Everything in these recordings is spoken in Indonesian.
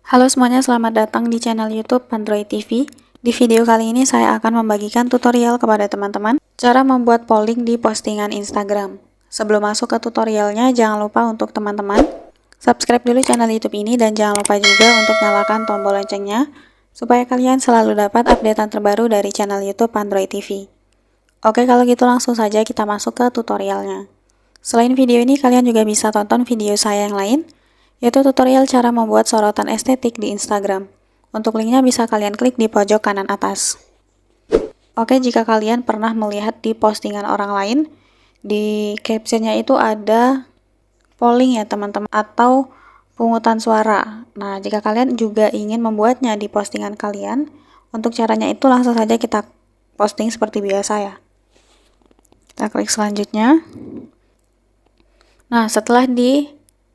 Halo semuanya, selamat datang di channel YouTube Android TV. Di video kali ini saya akan membagikan tutorial kepada teman-teman cara membuat polling di postingan Instagram. Sebelum masuk ke tutorialnya, jangan lupa untuk teman-teman subscribe dulu channel YouTube ini dan jangan lupa juga untuk nyalakan tombol loncengnya supaya kalian selalu dapat updatean terbaru dari channel YouTube Android TV. Oke, kalau gitu langsung saja kita masuk ke tutorialnya. Selain video ini, kalian juga bisa tonton video saya yang lain, yaitu tutorial cara membuat sorotan estetik di Instagram. Untuk linknya bisa kalian klik di pojok kanan atas. Oke, jika kalian pernah melihat di postingan orang lain, di captionnya itu ada polling ya teman-teman, atau pungutan suara. Nah, jika kalian juga ingin membuatnya di postingan kalian, untuk caranya itu langsung saja kita posting seperti biasa ya. Kita klik selanjutnya. Nah, setelah di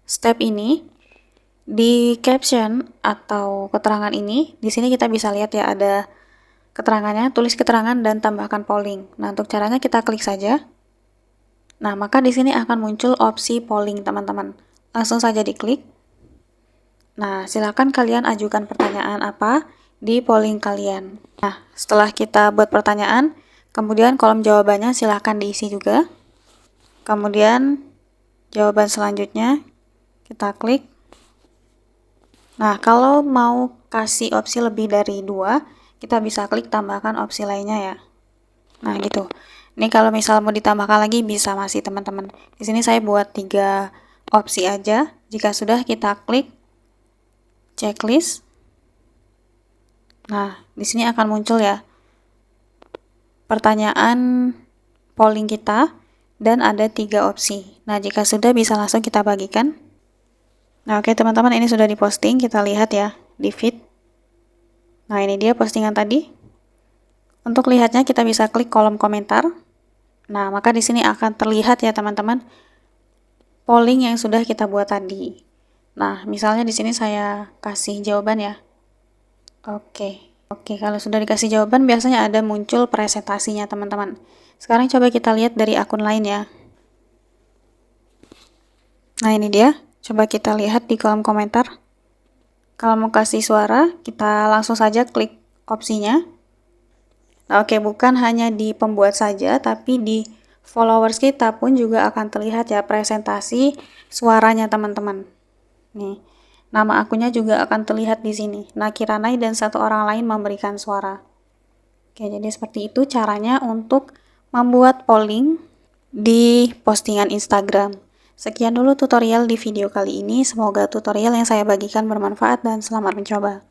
step ini, di caption atau keterangan ini, di sini kita bisa lihat ya ada keterangannya, tulis keterangan dan tambahkan polling. Nah, untuk caranya kita klik saja. Nah, maka di sini akan muncul opsi polling, teman-teman. Langsung saja diklik. Nah, silakan kalian ajukan pertanyaan apa di polling kalian. Nah, setelah kita buat pertanyaan, kemudian kolom jawabannya silahkan diisi juga. Kemudian jawaban selanjutnya kita klik. Nah, kalau mau kasih opsi lebih dari 2, kita bisa klik tambahkan opsi lainnya ya. Nah, gitu. Ini kalau misal mau ditambahkan lagi bisa masih teman-teman. Di sini saya buat 3 opsi aja. Jika sudah, kita klik checklist. Nah, di sini akan muncul ya pertanyaan polling kita dan ada 3 opsi. Nah, jika sudah bisa langsung kita bagikan. Nah, oke teman-teman, ini sudah diposting, kita lihat ya di feed. Nah, ini dia postingan tadi. Untuk lihatnya kita bisa klik kolom komentar. Nah, maka di sini akan terlihat ya teman-teman polling yang sudah kita buat tadi. Nah, misalnya di sini saya kasih jawaban ya. Oke, kalau sudah dikasih jawaban biasanya ada muncul presentasinya teman-teman. Sekarang coba kita lihat dari akun lain ya. Nah, ini dia. Coba kita lihat di kolom komentar. Kalau mau kasih suara, kita langsung saja klik opsinya. Nah, oke, bukan hanya di pembuat saja, tapi di followers kita pun juga akan terlihat ya presentasi suaranya teman-teman. Nih, nama akunnya juga akan terlihat di sini. Nakiranai dan 1 orang lain memberikan suara. Oke, jadi seperti itu caranya untuk membuat polling di postingan Instagram. Sekian dulu tutorial di video kali ini. Semoga tutorial yang saya bagikan bermanfaat dan selamat mencoba.